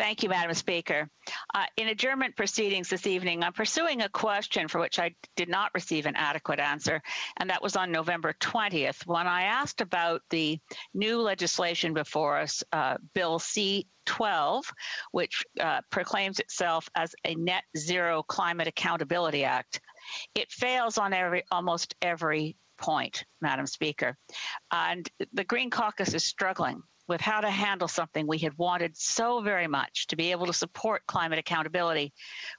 Thank you, Madam Speaker. In adjournment proceedings this evening, I'm pursuing a question for which I did not receive an adequate answer, and that was on November 20th when I asked about the new legislation before us, Bill C-12, which proclaims itself as a Net Zero Climate Accountability Act. It fails on almost every point, Madam Speaker, and the Green Caucus is struggling with how to handle something we had wanted so very much, to be able to support climate accountability.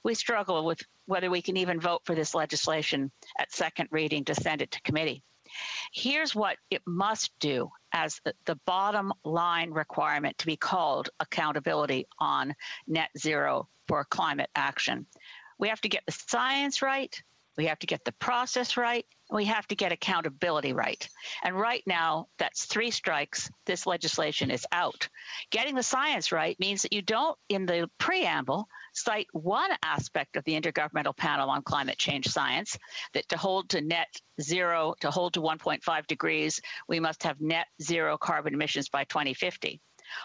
We struggle with whether we can even vote for this legislation at second reading to send it to committee. Here's what it must do as the bottom line requirement to be called accountability on net zero for climate action. We have to get the science right, we have to get the process right, and we have to get accountability right. And right now, that's 3 strikes. This legislation is out. Getting the science right means that you don't, in the preamble, cite one aspect of the Intergovernmental Panel on Climate Change science, that to hold to net zero, to hold to 1.5 degrees, we must have net zero carbon emissions by 2050,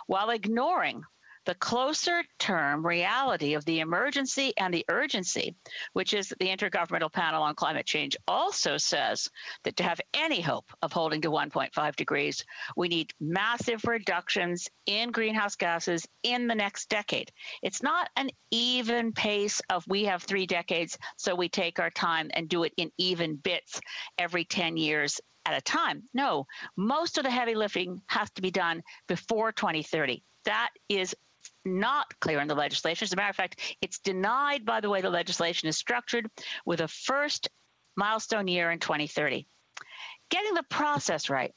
while ignoring the closer term reality of the emergency and the urgency, which is that the Intergovernmental Panel on Climate Change also says that to have any hope of holding to 1.5 degrees, we need massive reductions in greenhouse gases in the next decade. It's not an even pace of we have 3 decades, so we take our time and do it in even bits every 10 years at a time. No, most of the heavy lifting has to be done before 2030. That is not clear in the legislation. As a matter of fact, it's denied by the way the legislation is structured, with a first milestone year in 2030. Getting the process right.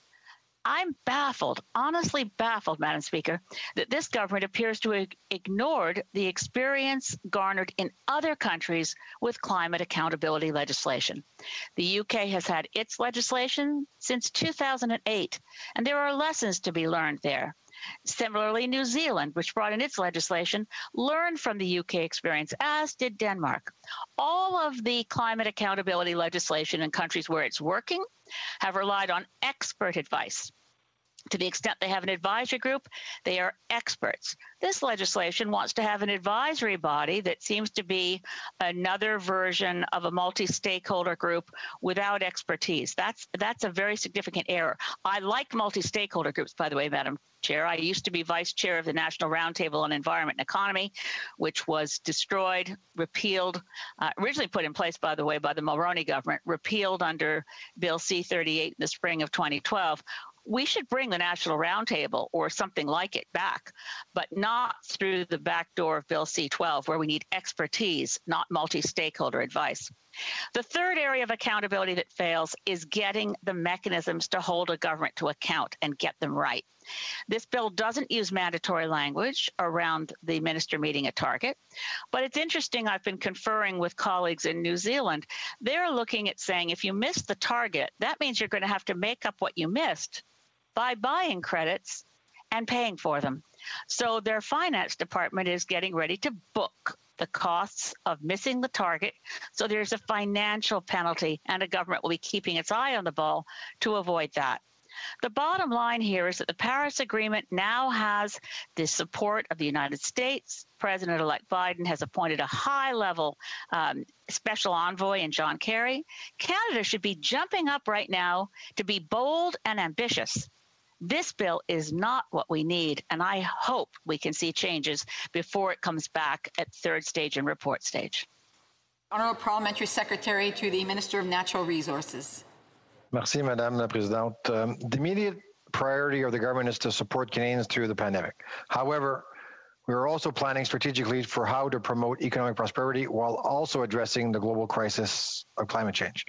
I'm baffled, honestly baffled, Madam Speaker, that this government appears to have ignored the experience garnered in other countries with climate accountability legislation. The UK has had its legislation since 2008, and there are lessons to be learned there. Similarly, New Zealand, which brought in its legislation, learned from the UK experience, as did Denmark. All of the climate accountability legislation in countries where it's working have relied on expert advice. To the extent they have an advisory group, they are experts. This legislation wants to have an advisory body that seems to be another version of a multi-stakeholder group without expertise. That's a very significant error. I like multi-stakeholder groups, by the way, Madam Chair. I used to be vice chair of the National Roundtable on Environment and Economy, which was destroyed, repealed, originally put in place, by the way, by the Mulroney government, repealed under Bill C-38 in the spring of 2012. We should bring the National Roundtable or something like it back, but not through the back door of Bill C-12, where we need expertise, not multi-stakeholder advice. The third area of accountability that fails is getting the mechanisms to hold a government to account and get them right. This bill doesn't use mandatory language around the minister meeting a target, but it's interesting. I've been conferring with colleagues in New Zealand. They're looking at saying if you miss the target, that means you're going to have to make up what you missed by buying credits and paying for them. So their finance department is getting ready to book the costs of missing the target. So there's a financial penalty, and a government will be keeping its eye on the ball to avoid that. The bottom line here is that the Paris Agreement now has the support of the United States. President-elect Biden has appointed a high-level special envoy in John Kerry. Canada should be jumping up right now to be bold and ambitious. This bill is not what we need, and I hope we can see changes before it comes back at third stage and report stage. Honourable Parliamentary Secretary to the Minister of Natural Resources. Merci, Madame la Présidente. The immediate priority of the government is to support Canadians through the pandemic. However, we are also planning strategically for how to promote economic prosperity while also addressing the global crisis of climate change.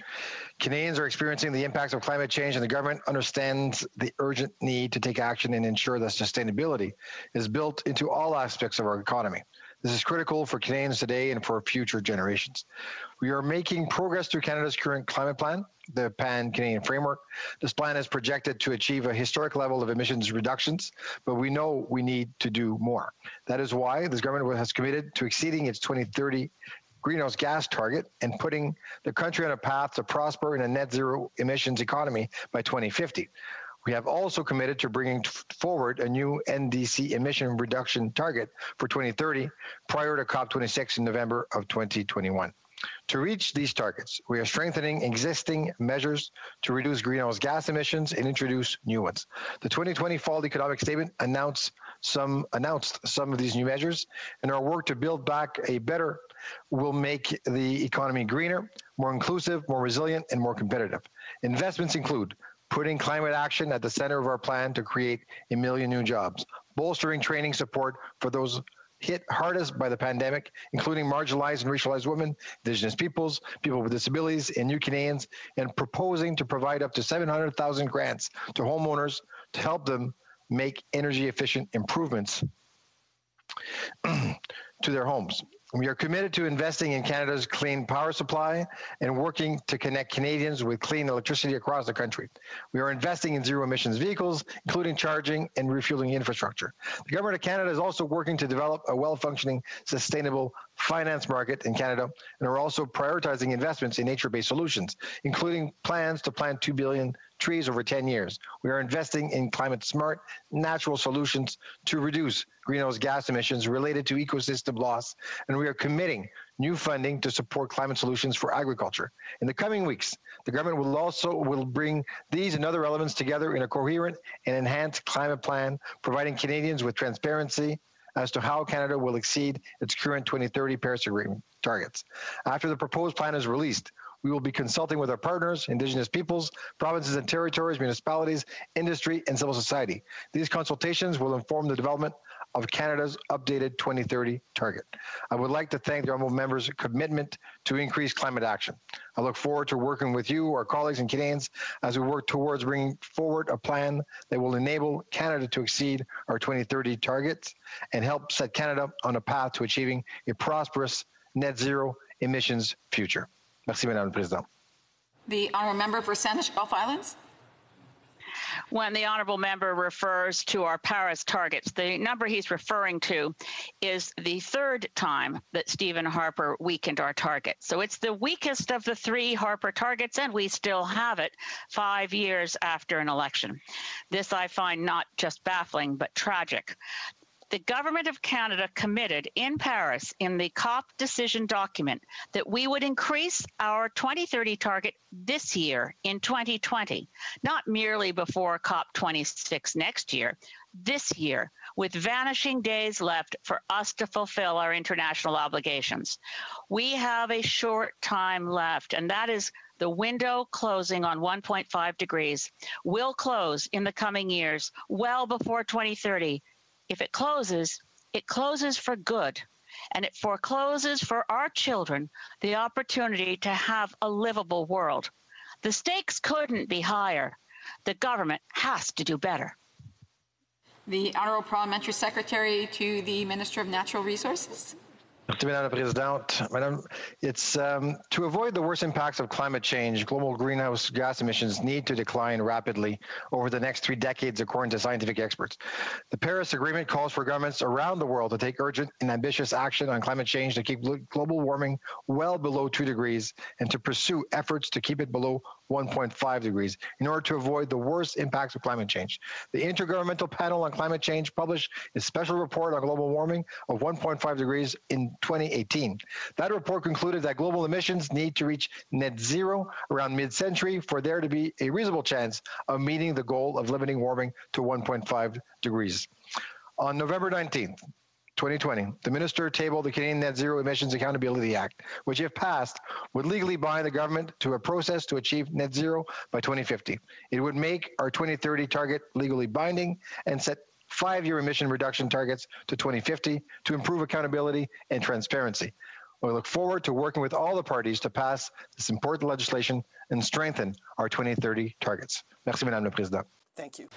Canadians are experiencing the impacts of climate change, and the government understands the urgent need to take action and ensure that sustainability is built into all aspects of our economy. This is critical for Canadians today and for future generations. We are making progress through Canada's current climate plan, the Pan-Canadian Framework. This plan is projected to achieve a historic level of emissions reductions, but we know we need to do more. That is why this government has committed to exceeding its 2030 greenhouse gas target and putting the country on a path to prosper in a net zero emissions economy by 2050. We have also committed to bringing forward a new NDC emission reduction target for 2030 prior to COP26 in November of 2021. To reach these targets, we are strengthening existing measures to reduce greenhouse gas emissions and introduce new ones. The 2020 Fall Economic Statement announced some of these new measures, and our work to build back a better will make the economy greener, more inclusive, more resilient, and more competitive. Investments include putting climate action at the center of our plan to create 1 million new jobs, bolstering training support for those hit hardest by the pandemic, including marginalized and racialized women, Indigenous peoples, people with disabilities, and new Canadians, and proposing to provide up to 700,000 grants to homeowners to help them make energy-efficient improvements to their homes. We are committed to investing in Canada's clean power supply and working to connect Canadians with clean electricity across the country. We are investing in zero-emissions vehicles, including charging and refueling infrastructure. The Government of Canada is also working to develop a well-functioning, sustainable finance market in Canada, and are also prioritizing investments in nature-based solutions, including plans to plant 2 billion trees over 10 years. We are investing in climate-smart, natural solutions to reduce greenhouse gas emissions related to ecosystem loss, and we are committing new funding to support climate solutions for agriculture. In the coming weeks, the government will bring these and other elements together in a coherent and enhanced climate plan, providing Canadians with transparency as to how Canada will exceed its current 2030 Paris Agreement targets. After the proposed plan is released, we will be consulting with our partners, Indigenous peoples, provinces and territories, municipalities, industry, and civil society. These consultations will inform the development of Canada's updated 2030 target. I would like to thank the honourable members' commitment to increase climate action. I look forward to working with you, our colleagues and Canadians, as we work towards bringing forward a plan that will enable Canada to exceed our 2030 targets and help set Canada on a path to achieving a prosperous net zero emissions future. Merci, Madame la Présidente. The honourable member for Saanich Gulf Islands. When the honourable member refers to our Paris targets, the number he's referring to is the third time that Stephen Harper weakened our target. So it's the weakest of the 3 Harper targets, and we still have it 5 years after an election. This I find not just baffling, but tragic. The Government of Canada committed in Paris in the COP decision document that we would increase our 2030 target this year in 2020, not merely before COP26 next year, this year, with vanishing days left for us to fulfill our international obligations. We have a short time left, and that is the window closing on 1.5 degrees will close in the coming years, well before 2030. If it closes for good, and it forecloses for our children the opportunity to have a livable world. The stakes couldn't be higher. The government has to do better. The Honourable Parliamentary Secretary to the Minister of Natural Resources. Merci, Madame la Présidente. Madame, it's to avoid the worst impacts of climate change, global greenhouse gas emissions need to decline rapidly over the next 3 decades, according to scientific experts. The Paris Agreement calls for governments around the world to take urgent and ambitious action on climate change to keep global warming well below 2 degrees and to pursue efforts to keep it below 1.5 degrees in order to avoid the worst impacts of climate change. The Intergovernmental Panel on Climate Change published a special report on global warming of 1.5 degrees in 2018. That report concluded that global emissions need to reach net zero around mid-century for there to be a reasonable chance of meeting the goal of limiting warming to 1.5 degrees. On November 19th, 2020, the minister tabled the Canadian Net Zero Emissions Accountability Act, which, if passed, would legally bind the government to a process to achieve net zero by 2050. It would make our 2030 target legally binding and set 5-year emission reduction targets to 2050 to improve accountability and transparency. We look forward to working with all the parties to pass this important legislation and strengthen our 2030 targets. Merci, Madame la Présidente. Thank you.